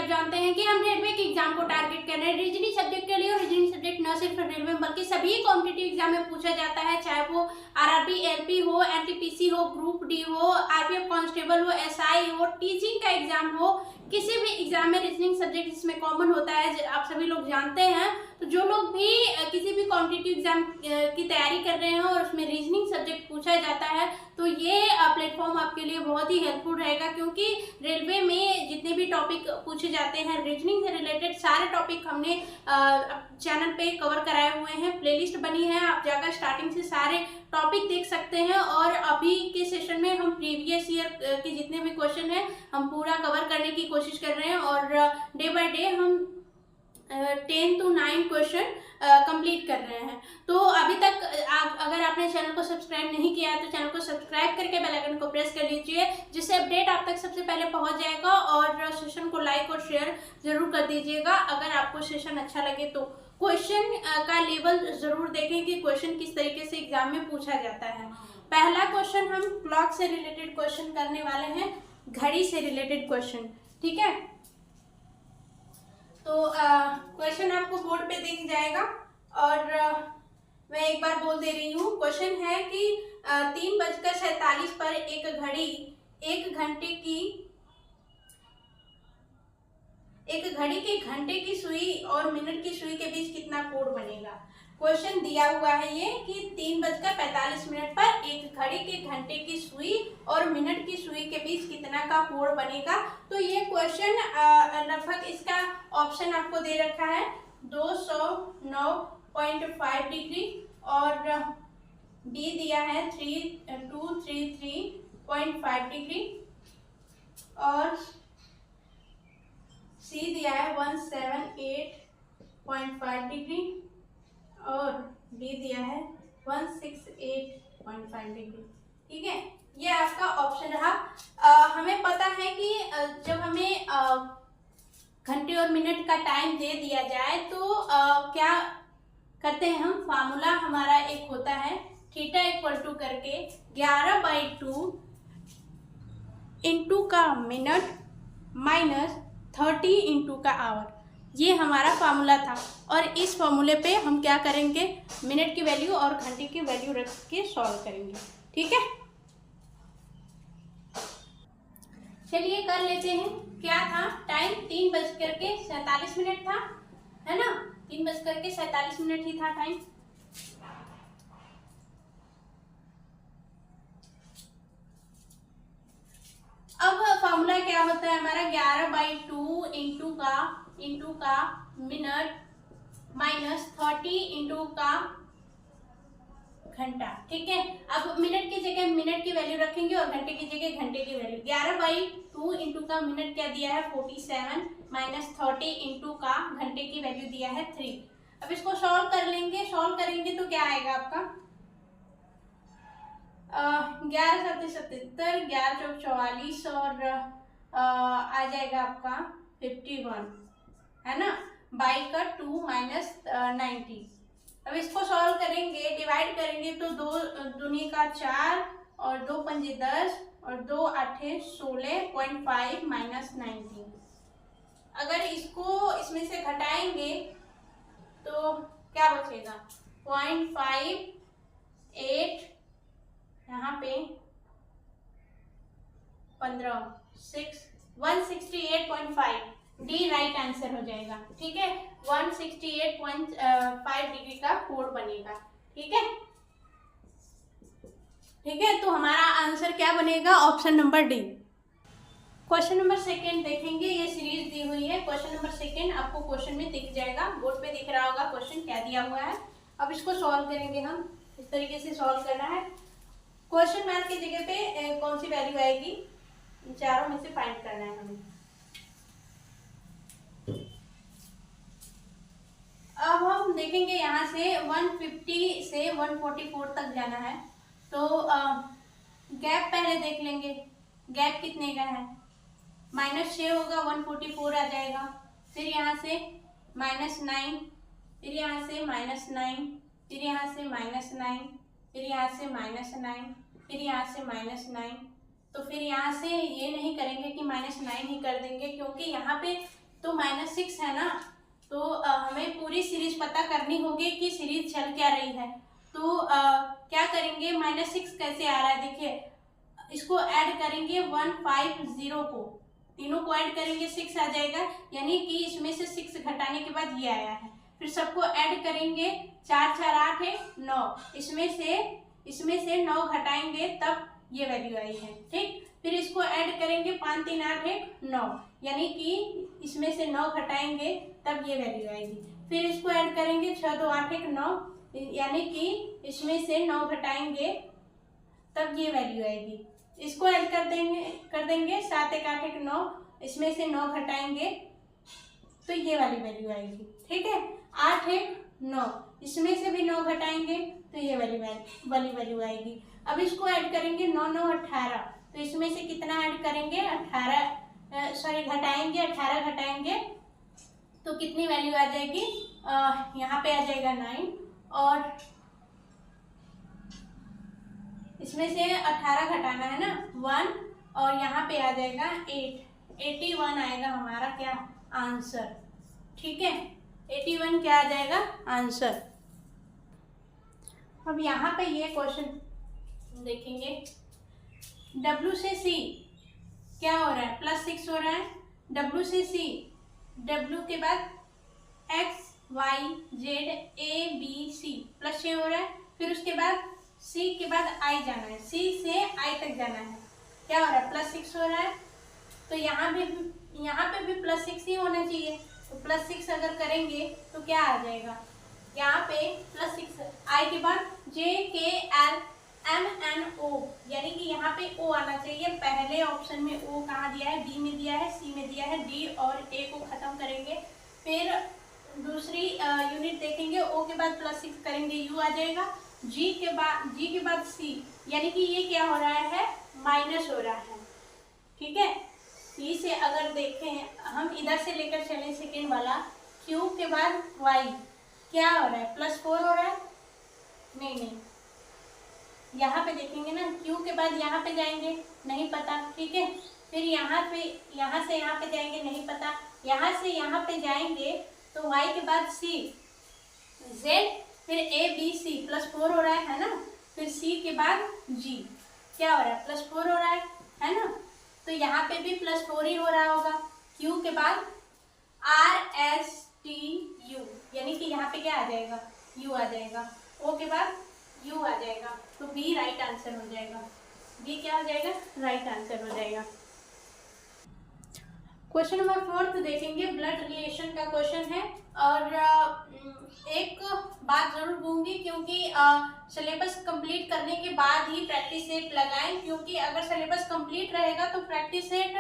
आप जानते हैं कि हम रेलवे के एग्जाम को टारगेट कर रहे हैं रीजनिंग सब्जेक्ट के लिए। और रीजनिंग सब्जेक्ट न सिर्फ रेलवे बल्कि सभी कॉम्पिटिटिव एग्जाम में पूछा जाता है, चाहे वो आरआरबी, एलपी हो, एनटीपीसी हो, ग्रुप डी हो, आरपीएफ कांस्टेबल हो, एसआई हो, टीचिंग का एग्जाम हो, किसी भी एग्जाम में रीजनिंग सब्जेक्ट इसमें कॉमन होता है, आप सभी लोग जानते हैं। तो जो लोग भी किसी भी कॉम्पिटिटिव एग्जाम की तैयारी कर रहे हैं और उसमें रीजनिंग सब्जेक्ट पूछा जाता है तो ये प्लेटफॉर्म आपके लिए बहुत ही हेल्पफुल रहेगा, क्योंकि रेलवे में जितने भी टॉपिक पूछे जाते हैं रीजनिंग से रिलेटेड सारे टॉपिक हमने चैनल पे कवर कराए हुए हैं, प्लेलिस्ट बनी है, आप जाकर स्टार्टिंग से सारे टॉपिक देख सकते हैं। और अभी के सेशन में हम प्रीवियस ईयर के जितने भी क्वेश्चन हैं हम पूरा कवर करने की कोशिश कर रहे हैं और डे बाय डे हम 10 to 9 क्वेश्चन कंप्लीट कर रहे हैं। तो अभी तक अगर आपने चैनल को सब्सक्राइब नहीं किया है तो चैनल को सब्सक्राइब करके बेल आइकन को प्रेस कर लीजिए, जिससे अपडेट आप तक सबसे पहले पहुंच जाएगा। और सेशन को लाइक और शेयर जरूर कर दीजिएगा। अगर आपको सेशन अच्छा लगे तो क्वेश्चन का लेवल जरूर देखें कि क्वेश्चन किस तरीके से एग्जाम में पूछा जाता है। पहला क्वेश्चन हम क्लॉक से रिलेटेड क्वेश्चन करने वाले हैं, घड़ी से रिलेटेड क्वेश्चन, ठीक है। तो क्वेश्चन आपको बोर्ड पे दिख जाएगा और मैं एक बार बोल दे रही हूँ। क्वेश्चन है कि 3:47 पर एक घड़ी के घंटे की सुई और मिनट की सुई के बीच कितना कोण बनेगा। क्वेश्चन दिया हुआ है ये कि 3:45 पर एक घड़ी के घंटे की सुई और मिनट की सुई के बीच कितना का कोण बनेगा। तो ये क्वेश्चन लगभग इसका ऑप्शन आपको दे रखा है 209.5 डिग्री और बी दिया है 233.5 डिग्री और सी दिया है 178.5 डिग्री और डी दिया है 168.5 डिग्री, ठीक है। ये आपका ऑप्शन रहा। हमें पता है कि जब हमें घंटे और मिनट का टाइम दे दिया जाए तो क्या करते हैं हम, फार्मूला हमारा एक होता है थीटा इक्वल टू करके 11/2 इंटू का मिनट माइनस 30 इंटू का आवर, ये हमारा फार्मूला था। और इस फार्मूले पे हम क्या करेंगे, मिनट की वैल्यू और घंटे की वैल्यू रख के सॉल्व करेंगे, ठीक है। चलिए कर लेते हैं। क्या था टाइम, 3:47 था, है ना, 3:47 ही था टाइम। अब फॉर्मूला क्या होता है हमारा 11/2 इंटू का मिनट माइनस 30 इंटू का घंटा, ठीक है। अब मिनट की जगह मिनट की वैल्यू रखेंगे और घंटे की जगह घंटे की वैल्यू। 11/2 इंटू का मिनट क्या दिया है 47 माइनस 30 इंटू का घंटे की वैल्यू दिया है 3। अब इसको सॉल्व कर लेंगे, सॉल्व करेंगे तो क्या आएगा आपका 11×7=77, 11×4=44 और आ जाएगा आपका 51, है ना, बाई का 2 माइनस 90। अब इसको सॉल्व करेंगे, डिवाइड करेंगे तो 2 दूनी का 4 और 2 पंजे 10 और 2 आठे 16.5 माइनस 90। अगर इसको इसमें से घटाएंगे तो क्या बचेगा 0.58, यहाँ पे 15 168.5, डी राइट आंसर हो जाएगा, ठीक है। 168.5 डिग्री का कोण बनेगा, ठीक है, ठीक है। तो हमारा आंसर क्या बनेगा, option number D. Question number 2 देखेंगे, ये सीरीज दी हुई है। क्वेश्चन नंबर 2 आपको क्वेश्चन में दिख जाएगा, बोर्ड पे दिख रहा होगा क्वेश्चन क्या दिया हुआ है। अब इसको सॉल्व करेंगे हम, इस तरीके से सॉल्व करना है। क्वेश्चन मार्क की जगह पे कौन सी वैल्यू आएगी, इन चारों में से फाइंड करना है हमें। अब हम देखेंगे यहाँ से 150 से 144 तक जाना है, तो गैप पहले देख लेंगे, गैप कितने का है, -6 होगा, 144 आ जाएगा। फिर यहाँ से -9, फिर यहाँ से -9, फिर यहाँ से -9, फिर यहाँ से -9, फिर यहाँ से -9। तो फिर यहाँ से ये नहीं करेंगे कि -9 ही कर देंगे, क्योंकि यहाँ पे तो -6 है ना, तो हमें पूरी सीरीज पता करनी होगी कि सीरीज चल क्या रही है। तो क्या करेंगे, -6 कैसे आ रहा है, देखिए इसको ऐड करेंगे 150 को, तीनों को ऐड करेंगे 6 आ जाएगा, यानी कि इसमें से 6 घटाने के बाद ये आया है। फिर सबको ऐड करेंगे, 4 4 8 है 9, इसमें से 9 घटाएंगे तब ये वैल्यू आई है, ठीक। फिर इसको ऐड करेंगे, 5 3 8 है 9, यानी कि इसमें से 9 घटाएंगे तब ये वैल्यू आएगी। फिर इसको ऐड करेंगे, 6 2 8 1 9, यानी कि इसमें से 9 घटाएंगे तब ये वैल्यू आएगी। इसको ऐड कर देंगे 7 1 8 1 9, इसमें से 9 घटाएंगे तो ये वाली वैल्यू आएगी, ठीक है। 8 1 9, इसमें से भी 9 घटाएंगे तो ये वाली वैल्यू आएगी। अब इसको ऐड करेंगे, 9 9 18, तो इसमें से कितना ऐड करेंगे, 18 घटाएंगे, 18 घटाएंगे तो कितनी वैल्यू आ जाएगी, यहाँ पे आ जाएगा 9, और इसमें से 18 घटाना है ना 1, और यहाँ पे आ जाएगा 8, 81 आएगा हमारा क्या आंसर, ठीक है। 81 क्या आ जाएगा आंसर। अब यहाँ पे ये क्वेश्चन देखेंगे, W से C क्या हो रहा है, +6 हो रहा है। W से C, W के बाद X Y Z A B C +6 हो रहा है। फिर उसके बाद C के बाद I जाना है, C से I तक जाना है, क्या हो रहा है, +6 हो रहा है। तो यहाँ पे भी +6 ही होना चाहिए, तो +6 अगर करेंगे तो क्या आ जाएगा, यहाँ पे +6, I के बाद J K L M N O, यानी कि यहाँ पे O आना चाहिए। पहले ऑप्शन में O कहाँ दिया है, B में दिया है, C में दिया है, D और A को खत्म करेंगे। फिर दूसरी यूनिट देखेंगे, O के बाद +6 करेंगे, U आ जाएगा। G के बाद C, यानी कि ये क्या हो रहा है, माइनस हो रहा है, ठीक है। C से अगर देखें हम, इधर से लेकर चलें सेकेंड वाला, Q के बाद Y क्या हो रहा है, +4 हो रहा है, नहीं, यहाँ पे देखेंगे ना, Q के बाद यहाँ पे जाएंगे, नहीं पता, ठीक है। फिर यहाँ से यहाँ पे जाएंगे, नहीं पता, यहाँ से यहाँ पे जाएंगे तो Y के बाद C, Z, फिर A B C +4 हो रहा है ना। फिर C के बाद G क्या हो रहा है, +4 हो रहा है ना। तो यहाँ पे भी +4 ही हो रहा होगा। Q के बाद R S T U, यानी कि यहाँ पे क्या आ जाएगा, U आ जाएगा। O के बाद U आ जाएगा, तो B राइट आंसर हो जाएगा। B क्या हो जाएगा, राइट आंसर हो जाएगा। क्वेश्चन नंबर 4 देखेंगे, ब्लड रिलेशन का क्वेश्चन है। और एक बात जरूर कहूँगी, क्योंकि सिलेबस कंप्लीट करने के बाद ही प्रैक्टिस सेट लगाएं, क्योंकि अगर सिलेबस कंप्लीट रहेगा तो प्रैक्टिस सेट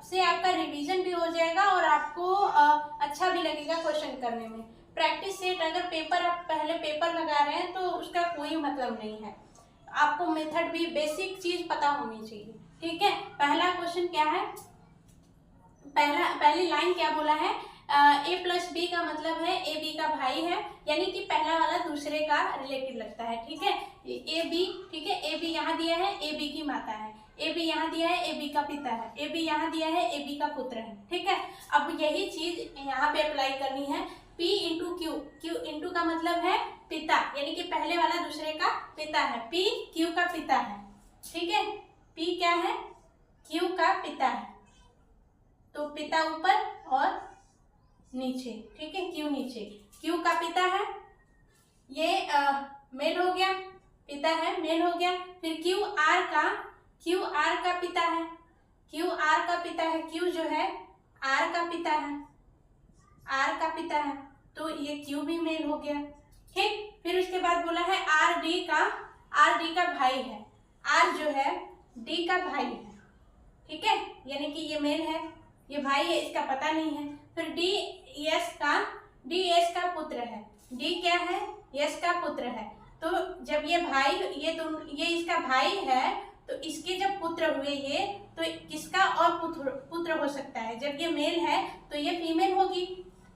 से आपका रिवीजन भी हो जाएगा और आपको अच्छा भी लगेगा क्वेश्चन करने में। प्रैक्टिस सेट अगर आप पहले पेपर लगा रहे हैं तो उसका कोई मतलब नहीं है, आपको मेथड भी बेसिक चीज पता होनी चाहिए, ठीक है। पहला क्वेश्चन क्या है, पहली लाइन क्या बोला है, A + B का मतलब है A B का भाई है, यानी कि पहला वाला दूसरे का रिलेटिव लगता है, ठीक है। A B, ठीक है, A B यहाँ दिया है, A B की माता है, A B यहाँ दिया है, A B का पिता है, A B यहाँ दिया है, A B का पुत्र है, ठीक है। अब यही चीज यहाँ पे अप्लाई करनी है, P × Q, Q इंटू का मतलब है पिता, यानी कि पहले वाला दूसरे का पिता है, P Q का पिता है, ठीक है। P क्या है, Q का पिता है, तो पिता ऊपर और नीचे, ठीक है, Q नीचे, Q का पिता है, ये मेल हो गया, पिता है, मेल हो गया। फिर Q R का पिता है, Q R का पिता है, Q जो है R का पिता है, R का पिता है, तो ये Q भी मेल हो गया, ठीक। फिर उसके बाद बोला है R D का भाई है, R जो है D का भाई है, ठीक है, यानी कि ये मेल है, ये भाई है, इसका पता नहीं है। फिर D S का पुत्र है, D क्या है, S का पुत्र है, तो जब ये भाई, ये इसका भाई है, तो इसके जब पुत्र हुए ये, तो किसका और पुत्र हो सकता है, जब ये मेल है तो ये फीमेल होगी,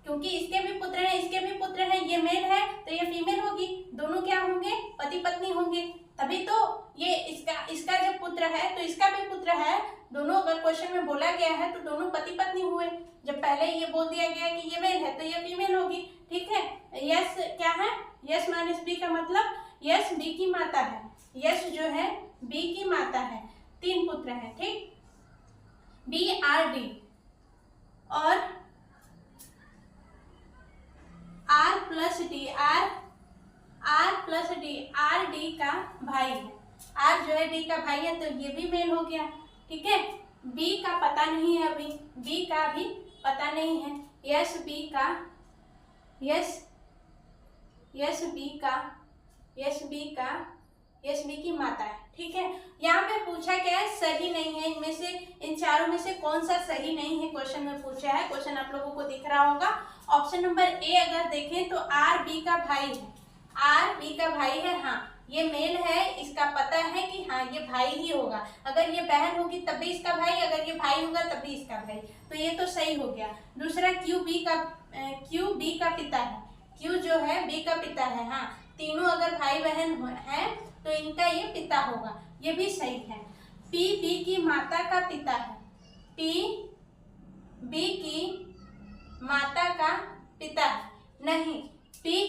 क्योंकि इसके भी पुत्र हैं, इसके भी पुत्र हैं, ये मेल है तो ये फीमेल होगी, दोनों क्या होंगे, पति पत्नी होंगे, तभी तो ये इसका जब पुत्र है तो इसका भी पुत्र है। दोनों अगर क्वेश्चन में बोला गया है तो दोनों पति पत्नी हुए। जब पहले ये बोल दिया गया कि ये मेल है तो ये फीमेल होगी। ठीक है, यस क्या है, यस माइनस बी का मतलब यस बी की माता है। यस जो है बी की माता है। 3 पुत्र हैं। ठीक, बी आर डी और R plus D, R plus D, R D का भाई है। आर जो है डी का भाई है तो ये भी मेल हो गया। ठीक है, बी का पता नहीं है अभी, बी का भी पता नहीं है। यस बी का, यस बी की माता है। ठीक है, यहाँ पे पूछा क्या है, सही नहीं है इनमें से, इन चारों में से कौन सा सही नहीं है क्वेश्चन में पूछा है। क्वेश्चन आप लोगों को दिख रहा होगा। ऑप्शन नंबर ए अगर देखें तो आर बी का भाई है, आर बी का भाई है। हाँ ये मेल है, इसका पता है कि हाँ ये भाई ही होगा। अगर ये बहन होगी तब भी इसका भाई, अगर ये भाई होगा तब भी इसका भाई, तो ये तो सही हो गया। दूसरा क्यू बी का पिता है, क्यू जो है बी का पिता है। हाँ तीनों अगर भाई बहन है तो इनका ये पिता होगा, ये भी सही है। पी बी की माता का पिता है, पी बी की माता का पिता है। नहीं, पी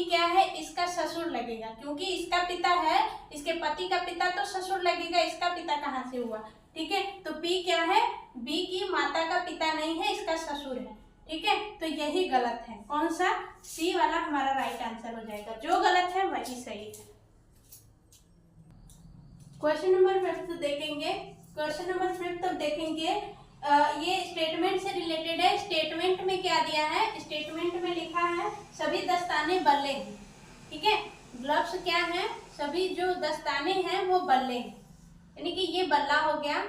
क्या है, इसका ससुर लगेगा, क्योंकि इसका पिता है, इसके पति का पिता तो ससुर लगेगा, इसका पिता कहाँ से हुआ। ठीक है, तो पी क्या है, बी की माता का पिता नहीं है, इसका ससुर है। ठीक है, तो यही गलत है। कौन सा, सी वाला हमारा राइट आंसर हो जाएगा। जो गलत है वही सही है। क्वेश्चन नंबर 5 देखेंगे। क्वेश्चन नंबर 5 देखेंगे, ये स्टेटमेंट से रिलेटेड है। स्टेटमेंट में क्या दिया है, स्टेटमेंट में लिखा है सभी दस्ताने बल्ले हैं। ठीक है, ग्लव्स क्या है, सभी जो दस्ताने हैं वो बल्ले हैं, यानी कि ये बल्ला हो गया,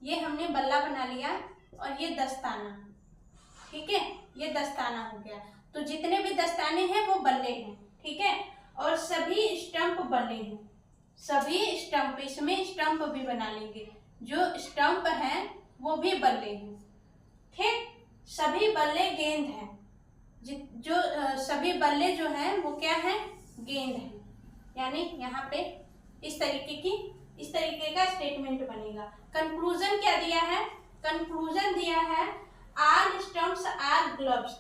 ये हमने बल्ला बना लिया, और ये दस्ताना। ठीक है, ये दस्ताना हो गया। तो जितने भी दस्ताने हैं वो बल्ले हैं। ठीक है, और सभी स्टंप बल्ले हैं, सभी स्टंप, इसमें स्टंप भी बना लेंगे, जो स्टंप हैं वो भी बल्ले हैं। ठीक, सभी बल्ले गेंद हैं, जो सभी बल्ले जो हैं वो क्या है, गेंद है। यानी यहाँ पे इस तरीके का स्टेटमेंट बनेगा। कंक्लूजन क्या दिया है, कंक्लूजन दिया है आर स्टंप्स आर ग्लव्स।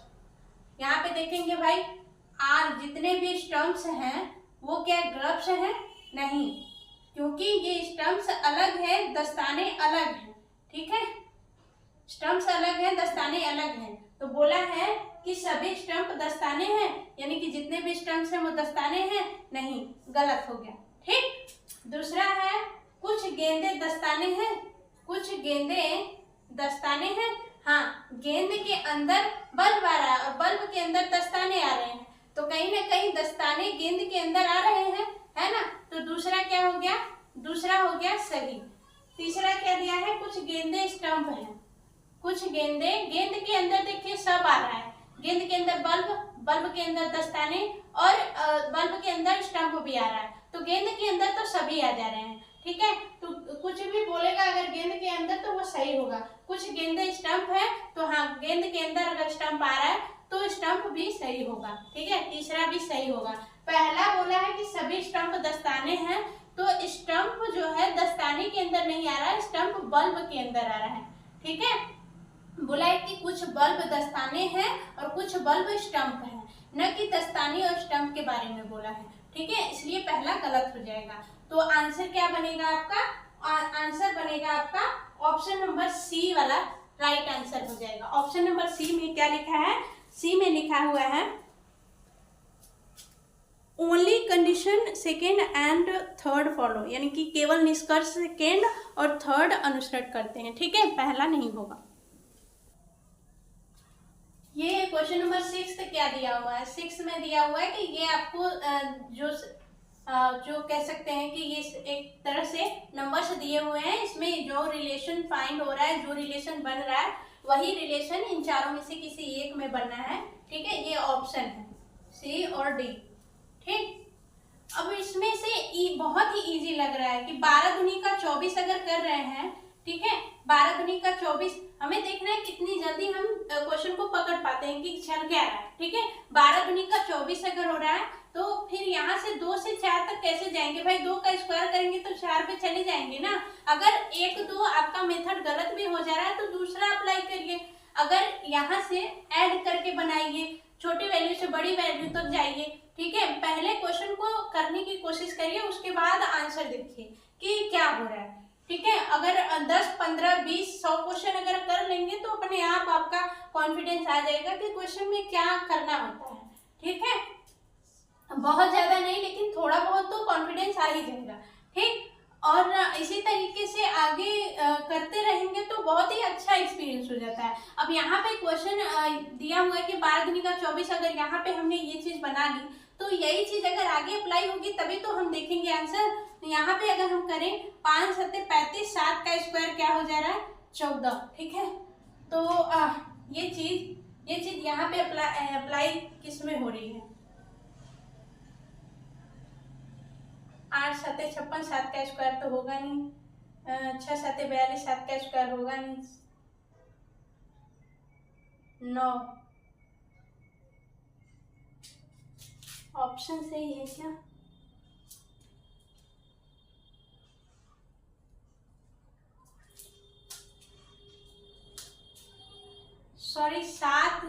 यहाँ पे देखेंगे भाई, आर जितने भी स्टंप्स हैं वो क्या ग्लव्स हैं, नहीं, क्योंकि ये स्टंप्स अलग है, दस्ताने अलग हैं। ठीक है, स्टंप्स अलग हैं, दस्ताने अलग हैं, तो बोला है कि सभी स्टंप दस्ताने हैं, यानी कि जितने भी स्टंप्स हैं वो दस्ताने हैं, नहीं, गलत हो गया। ठीक, दूसरा है कुछ गेंदे दस्ताने हैं, कुछ गेंदे दस्ताने हैं। हाँ, गेंद के अंदर बल्ब आ रहा है और बल्ब के अंदर दस्ताने आ रहे हैं, तो कहीं ना कहीं दस्ताने गेंद के अंदर आ रहे हैं, है ना, तो दूसरा क्या हो गया, दूसरा हो गया सही। तीसरा क्या दिया है, कुछ गेंदे स्टंप हैं, कुछ गेंदे, गेंद के अंदर देखिए सब आ रहा है, गेंद के अंदर बल्ब, बल्ब के अंदर दस्ताने, और बल्ब के अंदर स्टंप भी आ रहा है, तो गेंद के अंदर तो सभी आ जा रहे हैं। ठीक है, तो कुछ भी बोलेगा अगर गेंद के अंदर तो वो सही होगा। कुछ गेंदे स्टंप है तो हाँ, गेंद के अंदर अगर स्टंप आ रहा है तो स्टंप भी सही होगा। ठीक है, तीसरा भी सही होगा। पहला बोला है कि सभी स्टंप दस्ताने हैं, तो स्टंप जो है दस्ताने के अंदर नहीं आ रहा है, स्टंप बल्ब के अंदर आ रहा है। ठीक है, बोला है कि कुछ बल्ब दस्ताने हैं और कुछ बल्ब स्टंप हैं, न कि दस्ताने और स्टंप के बारे में बोला है। ठीक है, इसलिए पहला गलत हो जाएगा। तो आंसर क्या बनेगा आपका, आंसर बनेगा आपका ऑप्शन नंबर सी वाला राइट आंसर हो जाएगा। ऑप्शन नंबर सी में क्या लिखा है, सी में लिखा हुआ है only condition second and third follow, यानी कि केवल निष्कर्ष सेकेंड और थर्ड अनुसरण करते हैं। ठीक है, पहला नहीं होगा। ये क्वेश्चन नंबर 6 क्या दिया हुआ है, 6 में दिया हुआ है कि ये आपको जो कह सकते हैं कि ये एक तरह से नंबर्स दिए हुए हैं, इसमें जो रिलेशन फाइंड हो रहा है, जो रिलेशन बन रहा है, वही रिलेशन इन चारों में से किसी एक में बनना है। ठीक है, ये ऑप्शन है सी और डी। ठीक, अब इसमें से बहुत ही इजी लग रहा है कि 12 दूनी का 24 अगर कर रहे हैं, ठीक है, 12 दूनी का 24, हमें देखना है कितनी जल्दी हम क्वेश्चन को पकड़ पाते हैं कि चल क्या रहा है। ठीक है, 12 दूनी का 24 अगर हो रहा है तो फिर यहाँ से 2 से 4 तक कैसे जाएंगे भाई? 2 का स्क्वायर करेंगे तो 4 पे चले जाएंगे ना। अगर 1 2 आपका मेथड गलत भी हो जा रहा है तो दूसरा अप्लाई करिए। अगर यहाँ से ऐड करके बनाइए, छोटी वैल्यू से बड़ी वैल्यू तक जाइए, ठीक है। पहले क्वेश्चन को करने की कोशिश करिए, उसके बाद आंसर देखिए कि क्या हो रहा है, ठीक है। अगर 10 15 20 100 क्वेश्चन अगर कर लेंगे तो अपने आप आपका कॉन्फिडेंस आ जाएगा कि क्वेश्चन में क्या करना होता है, ठीक है। बहुत ज्यादा नहीं, लेकिन थोड़ा बहुत तो कॉन्फिडेंस आ ही जाएगा, ठीक। और इसी तरीके से आगे करते रहेंगे तो बहुत ही अच्छा एक्सपीरियंस हो जाता है। अब यहाँ पे क्वेश्चन दिया हुआ है कि 12 दूनी का 24, अगर यहाँ पे हमने ये चीज बना ली तो यही चीज अगर आगे अप्लाई होगी तभी तो हम देखेंगे आंसर। तो यहाँ पे अगर हम करें 5 7 35, 7 का स्क्वायर क्या हो जा रहा है? 14, ठीक है। तो ये चीज यहाँ पे अप्लाई किस में हो रही है? 8 7 56, 7 का स्क्वायर तो होगा नहीं। 6 7 42, 7 का स्क्वायर होगा नहीं। 9 ऑप्शन सही है क्या? सॉरी, 7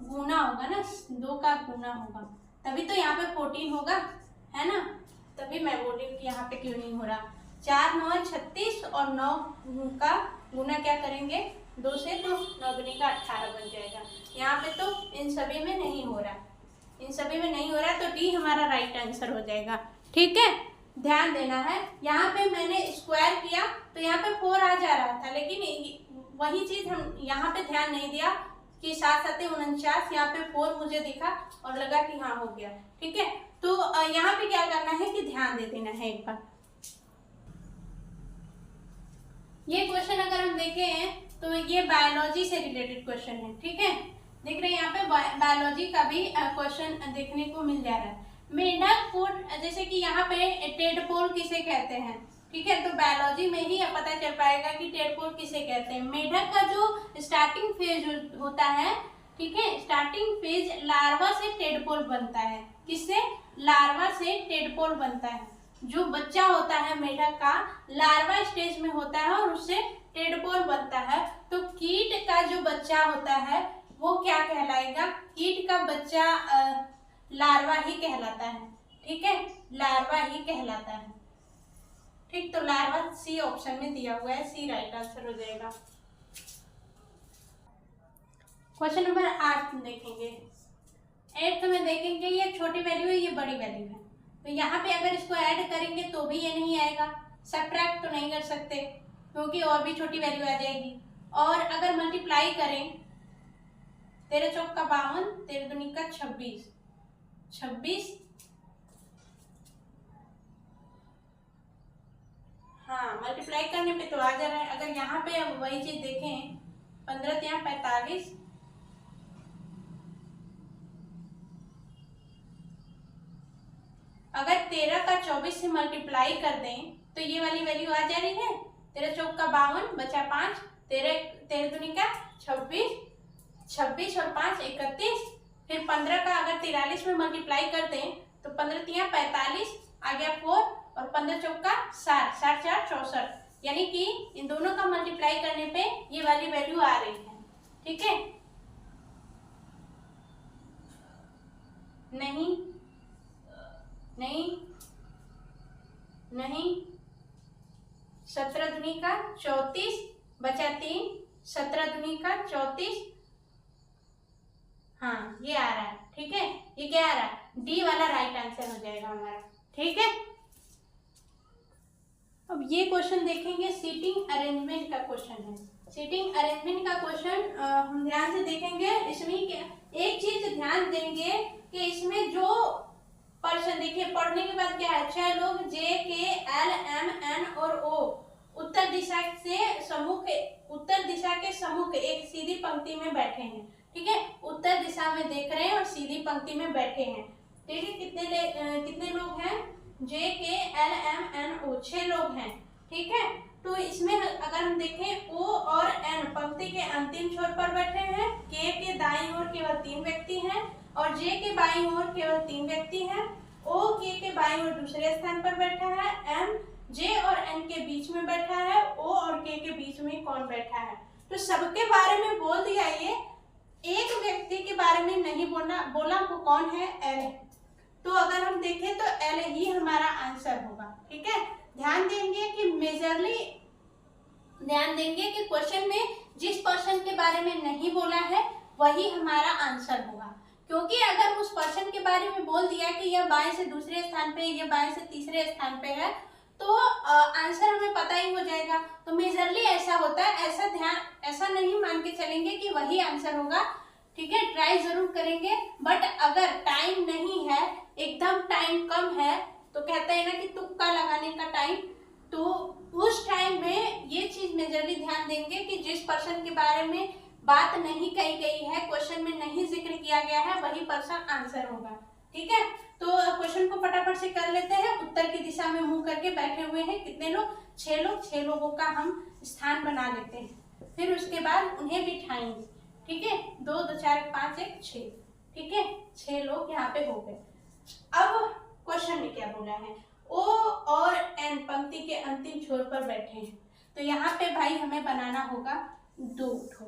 गुना होगा ना, 2 का गुना होगा, तभी तो यहाँ पे 14 होगा, है ना। तभी मैं बोली कि यहाँ पे क्यों नहीं हो रहा। 4 9 36 और 9 का गुना क्या करेंगे? 2 से, तो 9 दूनी का 18 बन जाएगा। यहाँ पे तो इन सभी में नहीं हो रहा, इन सभी में नहीं हो रहा, तो डी हमारा राइट आंसर हो जाएगा, ठीक है। ध्यान देना है, यहाँ पे मैंने स्क्वायर किया तो यहाँ पे 4 आ जा रहा था, लेकिन वही चीज हम यहाँ पे ध्यान नहीं दिया कि 7 7 49, यहाँ पे 4 मुझे दिखा और लगा कि हाँ हो गया, ठीक है। तो यहाँ पे क्या करना है कि ध्यान दे देना है एक बार। ये क्वेश्चन अगर हम देखें तो ये बायोलॉजी से रिलेटेड क्वेश्चन है, ठीक है। देख रहे हैं यहाँ पे बायोलॉजी का भी क्वेश्चन देखने को मिल जा रहा है। मेंढक फूड, जैसे कि यहाँ पे टेडपोल किसे कहते हैं, ठीक है। तो बायोलॉजी में ही पता चल पाएगा कि टेडपोल किसे कहते हैं। मेंढक का जो स्टार्टिंग फेज होता है, ठीक है, स्टार्टिंग फेज लार्वा से टेडपोल बनता है। किससे? लार्वा से टेडपोल बनता है। जो बच्चा होता है मेंढक का लार्वा स्टेज में होता है और उससे टेडपोल बनता है। तो कीट का जो बच्चा होता है वो क्या कहलाएगा? कीट का बच्चा लार्वा ही कहलाता है, ठीक है, लार्वा ही कहलाता है, ठीक। तो लार्वा सी ऑप्शन में दिया हुआ है, सी राइट आंसर हो जाएगा। क्वेश्चन नंबर 8 देखेंगे। 8th में देखेंगे, ये छोटी वैल्यू है, ये बड़ी वैल्यू है। तो यहाँ पे अगर इसको ऐड करेंगे तो भी ये नहीं आएगा, सब्ट्रैक्ट तो नहीं कर सकते क्योंकि और भी छोटी वैल्यू आ जाएगी। और अगर मल्टीप्लाई करें 13 चौक का 52, 13 दूनी का 26, 26, हाँ मल्टीप्लाई करने पे तो आ जा रहा है। अगर यहाँ पे वही चीज देखें 15 3 45, अगर 13 का 24 से मल्टीप्लाई कर दें तो ये वाली वैल्यू आ जा रही है। 13 चौक का 52 बचा 5, 13 दूनी का 26, 26 और 5 31, फिर 15 का अगर 43 में मल्टीप्लाई कर दें तो 15 3 45 आ गया 4 और 15 चौक का 60, 60 4 64, यानी कि इन दोनों का मल्टीप्लाई करने पे ये वाली वैल्यू आ रही है, ठीक है। नहीं नहीं नहीं, 17 दूनी का 34 बचा 3, 17 दूनी का 34, हाँ ये आ रहा है, ठीक है। ये क्या आ रहा है? डी वाला राइट आंसर हो जाएगा हमारा, ठीक है। अब ये क्वेश्चन देखेंगे, सीटिंग अरेंजमेंट का क्वेश्चन है। सीटिंग अरेंजमेंट का क्वेश्चन हम ध्यान से देखेंगे। इसमें क्या एक चीज ध्यान देंगे कि इसमें जो पर्सन, देखिए पढ़ने के बाद क्या है, 6 लोग जे के एल एम एन और ओ उत्तर दिशा के सम्मुख एक सीधी पंक्ति में बैठे हैं, ठीक है। उत्तर दिशा में देख रहे हैं और सीधी पंक्ति में बैठे हैं, ठीक है। कितने लोग हैं? जे के एल एम एन ओ 6 लोग हैं, ठीक है। तो इसमें अगर हम देखें ओ और एन पंक्ति के अंतिम छोर पर बैठे हैं, के दाईं ओर केवल 3 व्यक्ति हैं और जे के बाईं ओर केवल 3 व्यक्ति हैं। ओ के बाईं ओर दूसरे स्थान पर बैठा है। एम जे और एन के बीच में बैठा है। ओ और के बीच में कौन बैठा है? तो सबके बारे में बोल दिया, ये एक व्यक्ति के बारे में नहीं बोला वो कौन है? एल। तो अगर हम देखें तो एल ही हमारा आंसर होगा। ठीक है, ध्यान देंगे कि क्वेश्चन में जिस पर्सन के बारे में नहीं बोला है वही हमारा आंसर होगा, क्योंकि अगर उस पर्सन के बारे में बोल दिया कि यह बाएं से दूसरे स्थान पे, यह बाएं से तीसरे स्थान पे है, तो आंसर हमें पता ही हो जाएगा। तो मेजरली ऐसा होता है, ऐसा नहीं मान के चलेंगे कि वही आंसर होगा। ठीक है, ट्राई जरूर करेंगे, बट अगर टाइम नहीं है, एकदम टाइम कम है, तो कहते हैं ना कि तुक्का लगाने का टाइम, तो उस टाइम में ये चीज मेजरली ध्यान देंगे कि जिस पर्सन के बारे में बात नहीं कही गई है, क्वेश्चन में नहीं जिक्र किया गया है, वही पर्सन आंसर होगा। ठीक है, तो क्वेश्चन को फटाफट से कर लेते हैं। उत्तर की दिशा में मुंह करके बैठे हुए हैं कितने लोग? 6 लोग। 6 लोगों का हम स्थान बना लेते हैं, फिर उसके बाद उन्हें बिठाएंगे। ठीक है, 2 2 4 5 1 6। ठीक है, 6 लोग यहाँ पे हो गए। अब क्वेश्चन में क्या बोला है? ओ और एन पंक्ति के अंतिम छोर पर बैठे हैं, तो यहाँ पे भाई हमें बनाना होगा 2 ठो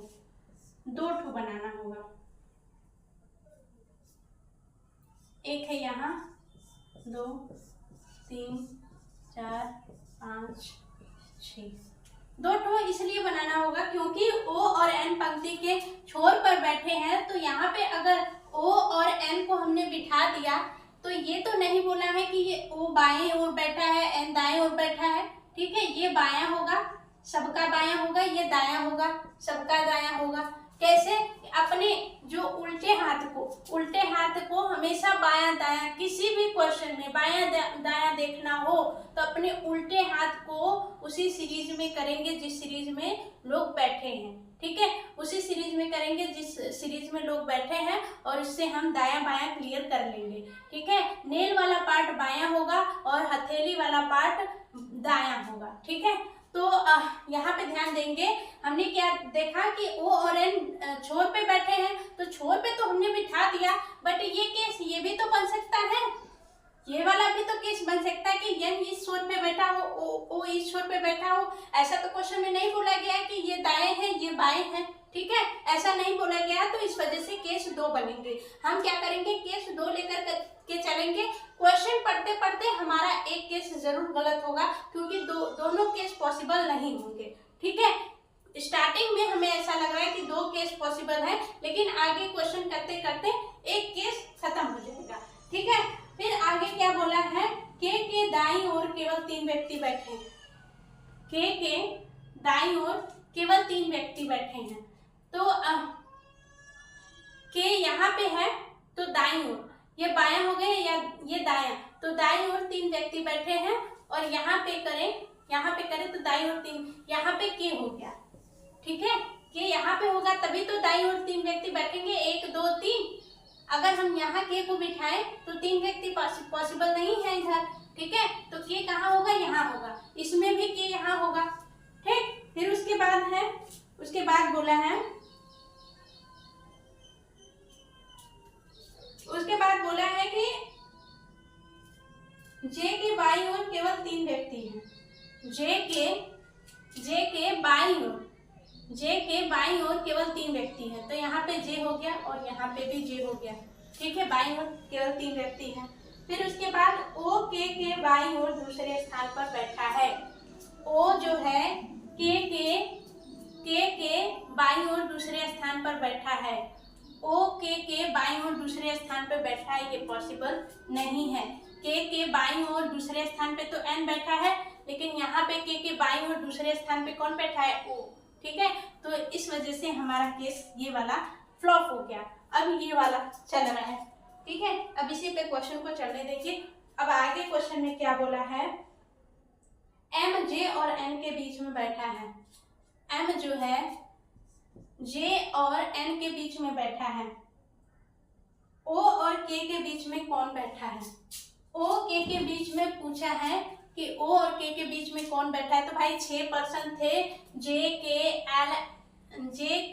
बनाना होगा। एक है यहाँ, 2 3 4 5 6। 2 ठो इसलिए बनाना होगा क्योंकि ओ और एन पंक्ति के छोर पर बैठे हैं, तो यहाँ पे अगर ओ और एन को हमने बिठा दिया तो ये तो नहीं बोला है कि ये ओ बाएं ओर बैठा है, एन दाएं ओर बैठा है। ठीक है, ये बायां होगा, सबका बायां होगा, ये दायां होगा, सबका दायां होगा। कैसे? अपने जो उल्टे हाथ को हमेशा बायां दायां, किसी भी क्वेश्चन में बायां दायां देखना हो तो अपने उल्टे हाथ को उसी सीरीज में करेंगे जिस सीरीज में लोग बैठे हैं। ठीक है, उसी सीरीज में करेंगे जिस सीरीज में लोग बैठे हैं, और इससे हम दायां बायां क्लियर कर लेंगे। ठीक है, नेल वाला पार्ट बायां होगा और हथेली वाला पार्ट दायां होगा। ठीक है, तो यहाँ पे ध्यान देंगे, हमने क्या देखा कि ओ और एन छोर पे बैठे हैं, तो छोर पे तो हमने बिठा दिया, बट ये केस ये भी तो बन सकता है, ये वाला भी तो केस बन सकता है कि एन इस छोर पे बैठा हो, ओ इस छोर पे बैठा हो। ऐसा तो क्वेश्चन में नहीं बोला गया है कि ये दाएं हैं ये बाएं हैं। ठीक है, ऐसा नहीं बोला गया, तो इस वजह से केस 2 बनेंगे। हम क्या करेंगे? केस 2 लेकर के चलेंगे। क्वेश्चन पढ़ते पढ़ते हमारा एक केस जरूर गलत होगा, क्योंकि दोनों केस पॉसिबल नहीं होंगे। ठीक है, स्टार्टिंग में हमें ऐसा लग रहा है कि 2 केस पॉसिबल है, लेकिन आगे क्वेश्चन करते करते एक केस खत्म हो जाएगा। ठीक है, फिर आगे क्या बोला है? के दाईं ओर केवल 3 व्यक्ति बैठे हैं। के दाईं ओर केवल 3 व्यक्ति बैठे हैं, तो के यहाँ पे है तो दाईं ओर, ये बायां हो गए या ये दायां, तो दाईं ओर 3 व्यक्ति बैठे हैं, और यहाँ पे करें तो दाईं ओर 3, यहाँ पे के हो गया। ठीक है, के यहाँ पे होगा तभी तो दाईं ओर 3 व्यक्ति बैठेंगे, 1 2 3। अगर हम यहाँ के को बिठाएं तो 3 व्यक्ति पॉसिबल नहीं है इधर। ठीक है, तो के कहाँ होगा? यहाँ होगा, इसमें भी के यहाँ होगा। ठीक, फिर उसके बाद बोला है कि जे के बाईं ओर केवल 3 व्यक्ति हैं। जे के बाईं ओर केवल 3 व्यक्ति हैं, तो यहाँ पे जे हो गया और यहाँ पे भी जे हो गया। ठीक है, बाईं ओर केवल 3 व्यक्ति हैं। फिर उसके बाद ओ के बाईं ओर दूसरे स्थान पर बैठा है। ओ जो है के बाईं ओर दूसरे स्थान पर बैठा है। ओ के बाईं ओर दूसरे स्थान पर बैठा है, ये पॉसिबल नहीं है। के बाईं ओर दूसरे स्थान पे तो एन बैठा है, लेकिन यहाँ पे के बाईं ओर दूसरे स्थान पे कौन बैठा है? ओ। ठीक है, तो इस वजह से हमारा केस ये वाला फ्लॉप हो गया। अब ये वाला चल रहा है। ठीक है, अब इसी पे क्वेश्चन को चलने देखिए। अब आगे क्वेश्चन में क्या बोला है? एम जे और एन के बीच में बैठा है। एम जो है जे और एन के बीच में बैठा है। ओ और के बीच में कौन बैठा है? ओ के बीच में पूछा है कि ओ और के बीच में कौन बैठा है, तो भाई 6 पर्सन थे। जे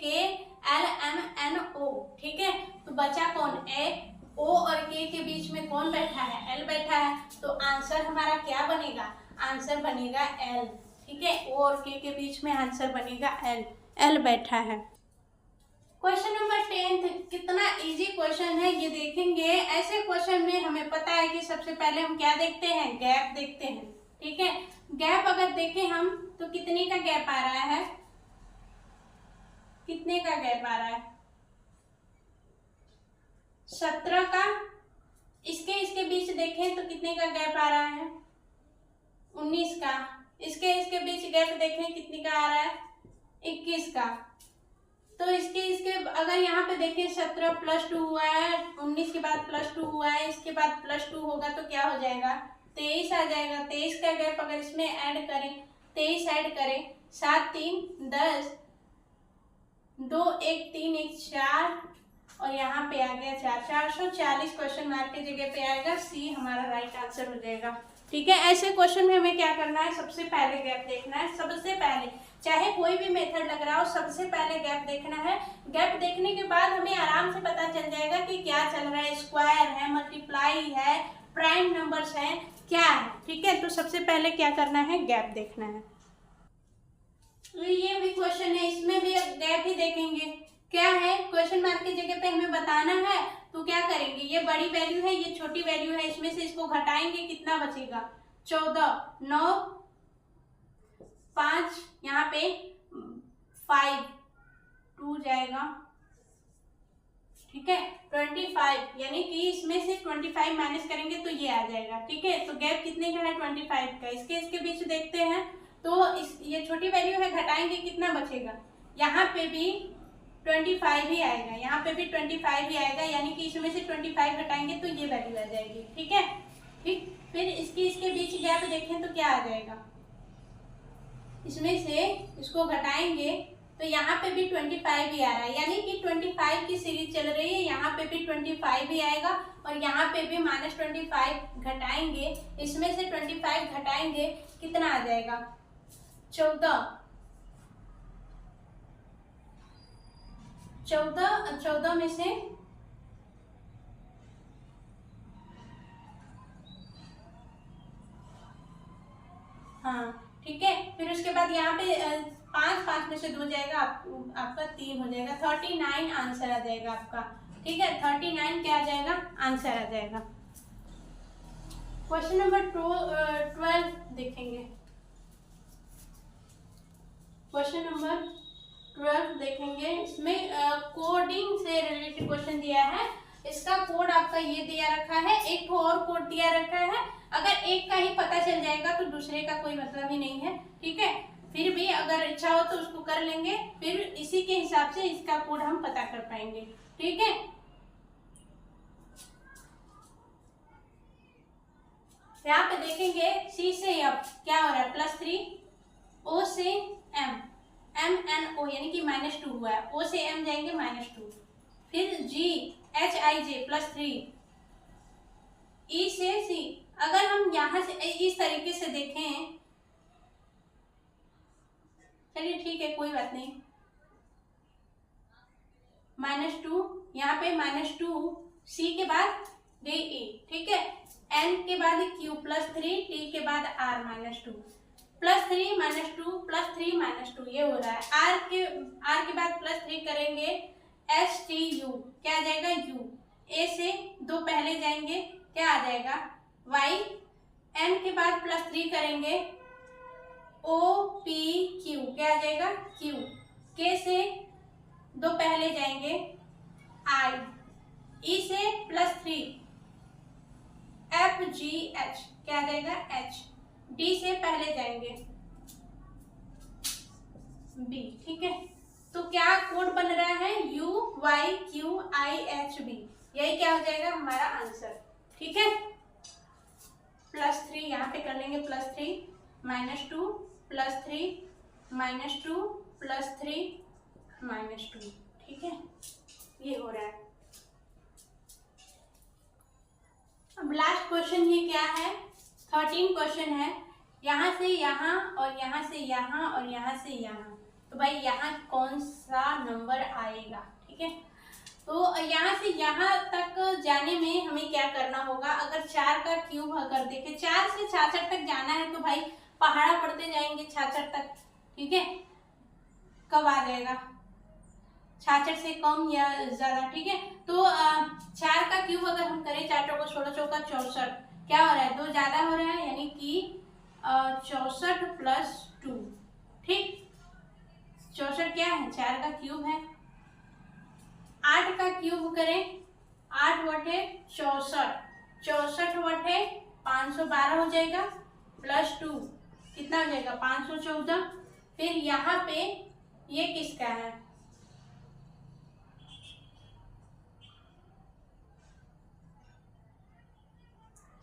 के LMNO, ठीक है। तो बचा कौन, ए, ओ और के के बीच में कौन बैठा है, एल बैठा है। तो आंसर हमारा क्या बनेगा, आंसर बनेगा एल, ठीक है। ओ और के बीच में आंसर बनेगा एल, एल बैठा है। क्वेश्चन नंबर 10 कितना इजी क्वेश्चन है ये देखेंगे। ऐसे क्वेश्चन में हमें पता है कि सबसे पहले हम क्या देखते हैं, गैप देखते हैं, ठीक है। गैप अगर देखें हम तो कितने का गैप आ रहा है, कितने का गैप आ रहा है, 17 का। इसके बीच देखें तो कितने का गैप आ रहा है, 19 का। इसके बीच गैप देखें कितने का आ रहा है, 21 का। तो इसके अगर यहाँ पे देखें 17 प्लस 2 हुआ है, 19 के बाद प्लस 2 हुआ है, इसके बाद प्लस 2 होगा तो क्या हो जाएगा, 23 आ जाएगा। 23 का गैप अगर इसमें ऐड करें, 23 ऐड करें, 7 3 10, 2 1 3 1 4 और यहाँ पे आ गया 4, 440 क्वेश्चन मार्क की जगह पे आएगा, सी हमारा राइट आंसर हो जाएगा, ठीक है। ऐसे क्वेश्चन में हमें क्या करना है, सबसे पहले गैप देखना है। सबसे पहले चाहे कोई भी मेथड लग रहा हो, सबसे पहले गैप देखना है। गैप देखने के बाद हमें आराम से पता चल जाएगा कि क्या चल रहा है, स्क्वायर है, मल्टीप्लाई है, प्राइम नंबर्स है, क्या है, ठीक है। तो सबसे पहले क्या करना है, गैप देखना है। तो ये भी क्वेश्चन है, इसमें भी गैप ही देखेंगे। क्या है, क्वेश्चन मार्क की जगह पे हमें बताना है तो क्या करेंगे, ये बड़ी वैल्यू है, ये छोटी वैल्यू है, इसमें से इसको घटाएंगे, कितना बचेगा, 14, 9 5, यहाँ पे 5 2 जाएगा, ठीक है, 25, यानी कि इसमें से 25 माइनस करेंगे तो ये आ जाएगा, ठीक है। तो गैप कितने का है, 25 का। इसके बीच देखते हैं तो ये छोटी वैल्यू है, घटाएंगे कितना बचेगा, यहाँ पे भी 25 ही आएगा, यहाँ पे भी 25 ही आएगा, यानी कि इसमें से 25 घटाएंगे तो ये वैल्यू आ जाएगी, ठीक है। ठीक, फिर इसके बीच गैप देखें तो क्या आ जाएगा, इसमें से इसको घटाएंगे तो यहाँ पे भी 25 ही आ रहा है, यानी कि 25 की सीरीज चल रही है, यहाँ पे भी 25 ही आएगा और यहाँ पे भी -25 घटाएंगे, इसमें से 25 घटाएंगे, कितना आ जाएगा, 14 में से हाँ, ठीक है। फिर उसके बाद यहाँ पे 5 में से 2 जाएगा, आपका 3 हो जाएगा, 39 आंसर आ जाएगा आपका, ठीक है। 39 क्या आ जाएगा, आंसर आ जाएगा। क्वेश्चन नंबर 12 देखेंगे। क्वेश्चन नंबर 12 देखेंगे, इसमें कोडिंग से रिलेटेड क्वेश्चन दिया है। इसका कोड आपका ये दिया रखा है, एक तो और कोड दिया रखा है। अगर एक का ही पता चल जाएगा तो दूसरे का कोई मतलब ही नहीं है, ठीक है। फिर भी अगर इच्छा हो तो उसको कर लेंगे, फिर इसी के हिसाब से इसका कोड हम पता कर पाएंगे, ठीक है। यहाँ पे देखेंगे सी से एफ क्या हो रहा है, +3, ओ से एम, MNO यानी कि -2 हुआ है, O से M जाएंगे -2, फिर G HIJ +3, E से C। अगर हम यहाँ से इस तरीके से देखें, चलिए ठीक है कोई बात नहीं, -2 यहाँ पे -2, C के बाद DE, ठीक है, N के बाद Q +3, T के बाद R -2, +3 -2 +3 -2 ये हो रहा है। R के बाद +3 करेंगे, STU क्या आ जाएगा, U, A से 2 पहले जाएंगे, क्या आ जाएगा, Y, N के बाद +3 करेंगे, OPQ क्या आ जाएगा, Q, K से 2 पहले जाएंगे, I, E से +3, FGH क्या आ जाएगा, H, D से पहले जाएंगे, B, ठीक है। तो क्या कोड बन रहा है, UYQIHB, यही क्या हो जाएगा हमारा आंसर, ठीक है। +3 यहाँ पे कर लेंगे, +3 -2 +3 -2 +3 -2, ठीक है, ये हो रहा है। अब लास्ट क्वेश्चन ये क्या है, 13 क्वेश्चन है, यहाँ से यहाँ और यहाँ से यहाँ और यहाँ से यहाँ, तो भाई यहाँ कौन सा नंबर आएगा, ठीक है। तो यहाँ से यहाँ तक जाने में हमें क्या करना होगा, अगर 4 का क्यूब अगर देखें 4 से 66 तक जाना है तो भाई पहाड़ा पढ़ते जाएंगे 66 तक, ठीक है। कब आ जाएगा 66 से कम या ज्यादा, ठीक है। तो 4 का क्यूब अगर हम करें 4 चौका 16 चौका 64, क्या हो रहा है 2 ज्यादा हो रहा है, यानी कि 64 प्लस 2, ठीक। 64 क्या है 4 का क्यूब है। 8 का क्यूब करें 8 बटे 64, 64 बटे 512 हो जाएगा, प्लस 2 कितना हो जाएगा 514। फिर यहाँ पे ये किसका है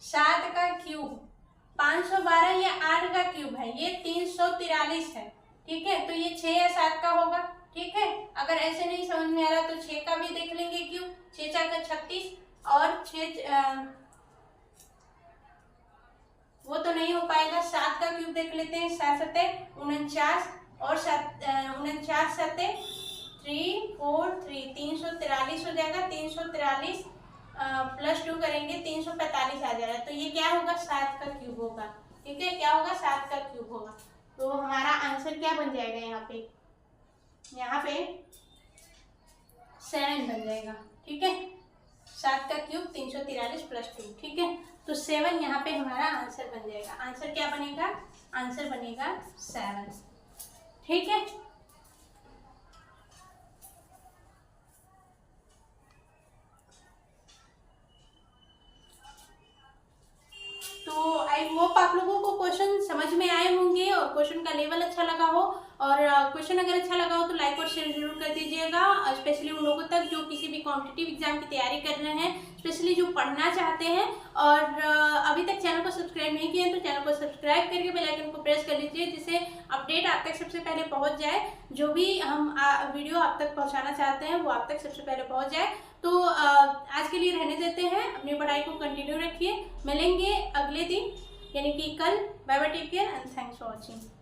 7 का क्यूब 512, ये 8 का क्यूब है, ये 343 है, ठीक है। तो ये 6 या 7 का होगा, ठीक है। अगर ऐसे नहीं समझ में आ रहा तो 6 का भी देख लेंगे क्यूब, 6 4 का 36 और 6 वो तो नहीं हो पाएगा। 7 का क्यूब देख लेते हैं, 7 7 49 और 49 7 3 4 3 343 हो जाएगा। 343 प्लस 2 करेंगे 345 आ जाएगा। तो ये क्या होगा 7 का क्यूब होगा, ठीक है। क्या होगा 7 का क्यूब होगा। तो हमारा आंसर क्या बन जाएगा यहाँ पे 7 बन जाएगा, ठीक है। 7 का क्यूब 343 प्लस 2, ठीक है। तो 7 यहाँ पे हमारा आंसर बन जाएगा। आंसर क्या बनेगा, आंसर बनेगा 7, ठीक है। तो आई होप आप लोगों को क्वेश्चन समझ में आए होंगे और क्वेश्चन का लेवल अच्छा लगा हो। और क्वेश्चन अगर अच्छा लगा हो तो लाइक और शेयर जरूर कर दीजिएगा, स्पेशली उन लोगों तक जो किसी भी कॉम्पिटिटिव एग्जाम की तैयारी कर रहे हैं, स्पेशली जो पढ़ना चाहते हैं। और अभी तक चैनल को सब्सक्राइब नहीं किया तो चैनल को सब्सक्राइब करके बेल आइकन को प्रेस कर लीजिए, जिससे अपडेट आप तक सबसे पहले पहुंच जाए। जो भी हम वीडियो आप तक पहुंचाना चाहते हैं वो आप तक सबसे पहले पहुंच जाए। तो आज के लिए रहने देते हैं, अपनी पढ़ाई को कंटिन्यू रखिए। मिलेंगे अगले दिन यानी कि कल। Bye bye, take care and thanks for watching.